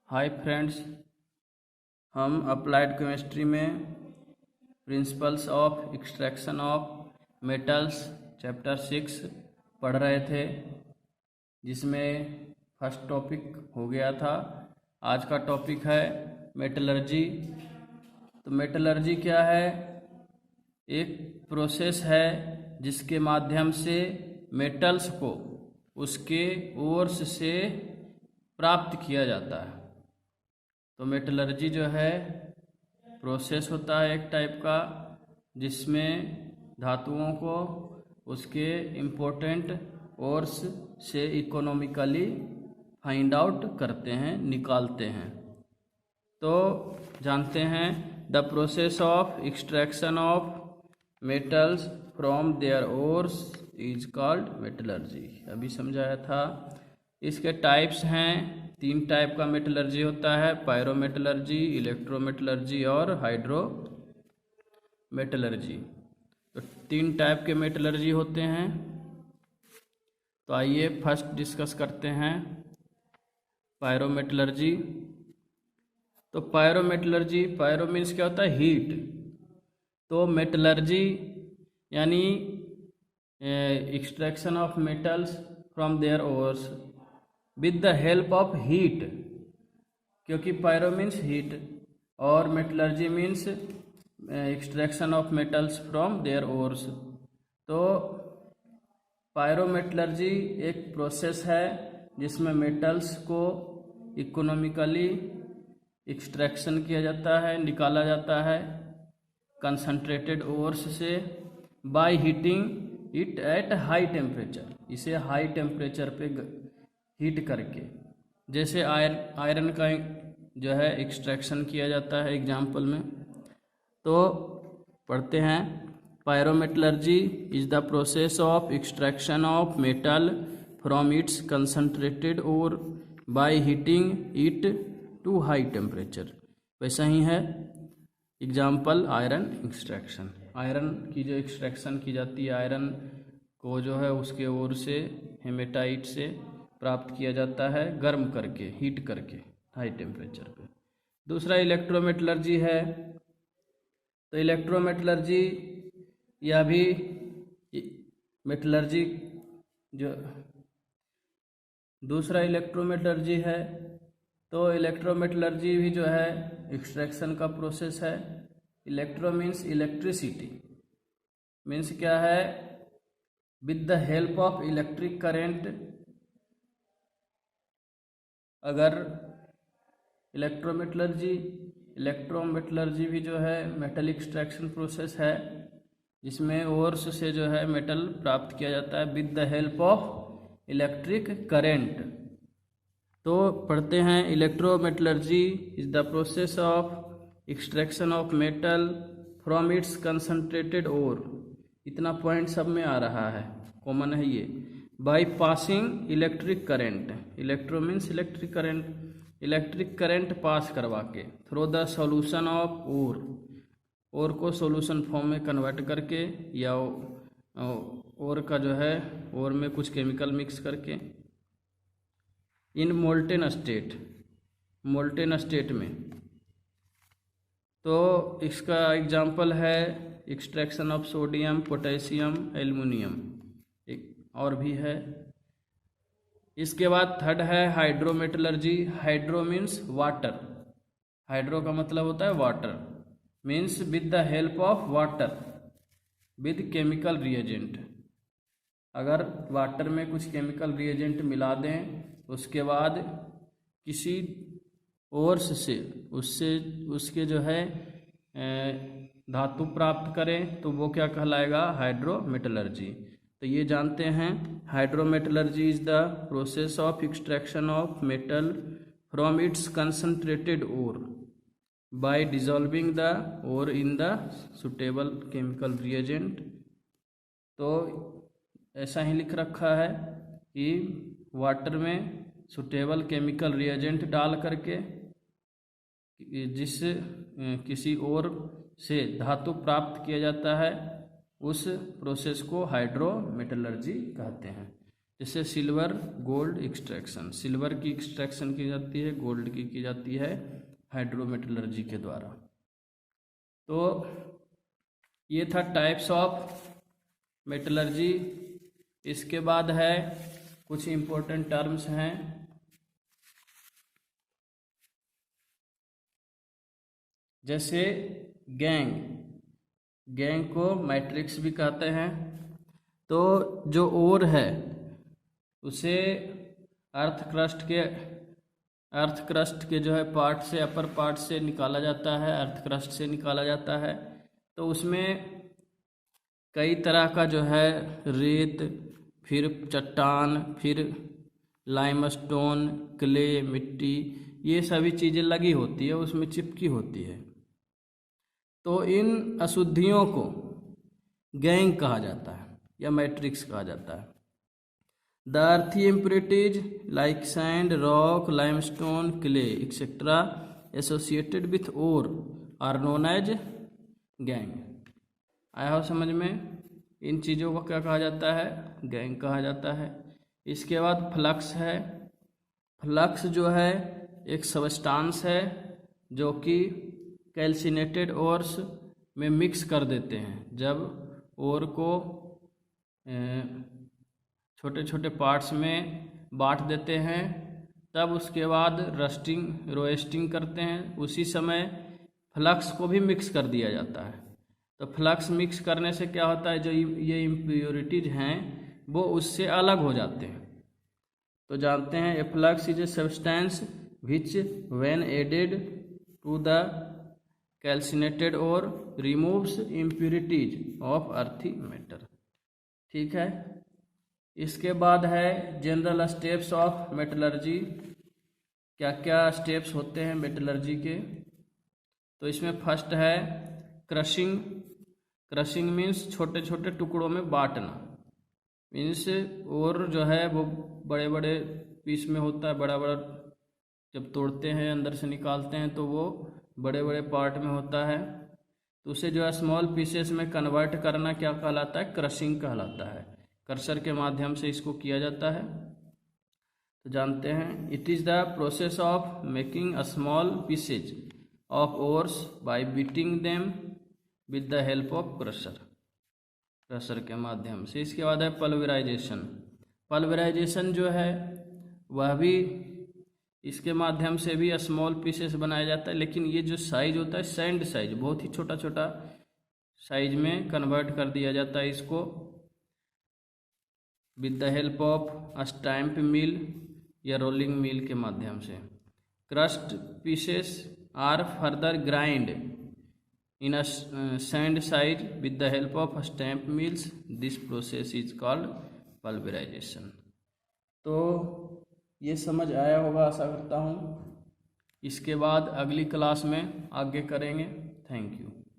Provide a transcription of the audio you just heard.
Hi friends, हम applied chemistry में principles of extraction of metals chapter 6 पढ़ रहे थे, जिसमें फर्स्ट टॉपिक हो गया था। आज का टॉपिक है मेटलर्जी। तो मेटलर्जी क्या है? एक प्रोसेस है जिसके माध्यम से मेटल्स को उसके ओर्स से प्राप्त किया जाता है। तो मेटलर्जी जो है प्रोसेस होता है एक टाइप का, जिसमें धातुओं को उसके इम्पोर्टेंट ओर्स से इकोनॉमिकली फाइंड आउट करते हैं, निकालते हैं। तो जानते हैं the process of extraction of metals from their ores is called metallurgy. अभी समझाया था। इसके टाइप्स हैं, 3 टाइप का मेटलर्जी होता है: पायरोमेटलर्जी, इलेक्ट्रोमेटलर्जी और हाइड्रो मेटलर्जी। तो 3 टाइप के मेटलर्जी होते हैं। तो आइए फर्स्ट डिस्कस करते हैं पायरोमेटलर्जी। तो पायरोमेटलर्जी, पायरो मीन्स क्या होता है? हीट। तो मेटलर्जी यानी extraction of metals from their ores with the help of heat, क्योंकि पायरो मीन्स हीट और metallurgy means extraction of metals from their ores. तो पायरोमेटलर्जी एक प्रोसेस है जिसमें मेटल्स को इकोनॉमिकली एक्सट्रैक्शन किया जाता है, निकाला जाता है कंसंट्रेटेड ओर्स से bye heating it at high temperature. इसे हाई टेम्परेचर पे हीट करके, जैसे आयरन का जो है एक्सट्रैक्शन किया जाता है एग्जाम्पल में। तो पढ़ते हैं, pyrometallurgy is the process of extraction of metal from its concentrated ore by heating it to high temperature. वैसा ही है एग्जाम्पल आयरन एक्सट्रैक्शन। आयरन की जो एक्सट्रैक्शन की जाती है, आयरन को जो है उसके ओर से हेमेटाइट से प्राप्त किया जाता है गर्म करके, हीट करके हाई टेम्परेचर पे। दूसरा इलेक्ट्रोमेटलर्जी है। तो इलेक्ट्रोमेटलर्जी या भी मेटलर्जी जो दूसरा इलेक्ट्रोमेटलर्जी है। तो इलेक्ट्रोमेटलर्जी भी जो है एक्सट्रैक्शन का प्रोसेस है। इलेक्ट्रो मीन्स इलेक्ट्रिसिटी, मीन्स क्या है? With the help of electric current. अगर इलेक्ट्रोमेटलर्जी भी जो है मेटल एक्सट्रैक्शन प्रोसेस है, जिसमें ओर्स से जो है मेटल प्राप्त किया जाता है with the help of electric current. तो पढ़ते हैं, electrometallurgy is the process of extraction of metal from its concentrated ore. इतना पॉइंट सब में आ रहा है, कॉमन है ये। By passing electric current, electro means electric current, electric current pass करवा के through the solution of ore को सॉल्यूशन फॉर्म में कन्वर्ट करके, या ओर का जो है ओर में कुछ केमिकल मिक्स करके इन मोल्टेन स्टेट में। तो इसका एग्जाम्पल है extraction of sodium, potassium, aluminium, एक और भी है। इसके बाद थर्ड है hydrometallurgy. Hydro means water. Hydro का मतलब होता है water, means with the help of water with chemical reagent. अगर वाटर में कुछ केमिकल रिएजेंट मिला दें, उसके बाद किसी ओर्स से उसके जो है धातु प्राप्त करें, तो वो क्या कहलाएगा? हाइड्रोमेटलर्जी। तो ये जानते हैं, hydrometallurgy is the process of extraction of metal from its concentrated ore by dissolving the ore in the suitable chemical reagent. तो ऐसा ही लिख रखा है कि वाटर में सुटेबल केमिकल रिएजेंट डाल करके जिस किसी ओर से धातु प्राप्त किया जाता है, उस प्रोसेस को हाइड्रोमेटलर्जी कहते हैं। जैसे सिल्वर गोल्ड एक्सट्रैक्शन, सिल्वर की एक्सट्रैक्शन की जाती है, गोल्ड की जाती है हाइड्रोमेटलर्जी के द्वारा। तो ये था टाइप्स ऑफ मेटलर्जी। इसके बाद है कुछ इम्पोर्टेंट टर्म्स हैं, जैसे गैंग, गैंग को मैट्रिक्स भी कहते हैं। तो जो ओर है उसे अर्थ क्रस्ट के जो है पार्ट से, अपर पार्ट से निकाला जाता है, अर्थ क्रस्ट से निकाला जाता है। तो उसमें कई तरह का जो है रेत, फिर चट्टान, फिर लाइमस्टोन, क्ले, मिट्टी, ये सभी चीज़ें लगी होती है, उसमें चिपकी होती है। तो इन अशुद्धियों को गैंग कहा जाता है या मैट्रिक्स कहा जाता है। The earthy impurities like sand, rock, limestone, clay, etc. associated with ore are known as gang. आया हो समझ में? इन चीज़ों को क्या कहा जाता है? गैंग कहा जाता है। इसके बाद फ्लक्स है। फ्लक्स जो है एक सबस्टांस है जो कि कैल्सिनेटेड ओर्स में मिक्स कर देते हैं। जब ओर को छोटे छोटे पार्ट्स में बांट देते हैं, तब उसके बाद रोएस्टिंग करते हैं, उसी समय फ्लक्स को भी मिक्स कर दिया जाता है। तो फ्लक्स मिक्स करने से क्या होता है, जो ये इम्प्योरिटीज हैं वो उससे अलग हो जाते हैं। तो जानते हैं, a flux is a substance which when added to the calcinated ore removes impurities of earthy matter. ठीक है। इसके बाद है जनरल स्टेप्स ऑफ मेटलर्जी। क्या क्या स्टेप्स होते हैं मेटलर्जी के? तो इसमें फर्स्ट है क्रशिंग। क्रशिंग मीन्स छोटे छोटे टुकड़ों में बांटना, मीन्स और जो है वो बड़े बड़े पीस में होता है, बड़ा बड़ा जब तोड़ते हैं अंदर से निकालते हैं तो वो बड़े बड़े पार्ट में होता है। तो उसे जो है स्मॉल पीसेस में कन्वर्ट करना क्या कहलाता है? क्रशिंग कहलाता है। कर्सर के माध्यम से इसको किया जाता है। तो जानते हैं, it is the process of making a small pieces of ores bye beating them with the help of crusher के माध्यम से। इसके बाद है पल्वराइजेशन। पल्वराइजेशन जो है वह भी इसके माध्यम से भी स्मॉल पीसेस बनाया जाता है, लेकिन ये जो साइज होता है सैंड साइज, बहुत ही छोटा छोटा साइज में कन्वर्ट कर दिया जाता है इसको with the help of a stamp mill या रोलिंग मिल के माध्यम से। Crushed pieces are further grind in a sand size with the help of stamp mills. This process is called pulverization. तो ये समझ आया होगा आशा करता हूँ। इसके बाद अगली क्लास में आगे करेंगे। Thank you.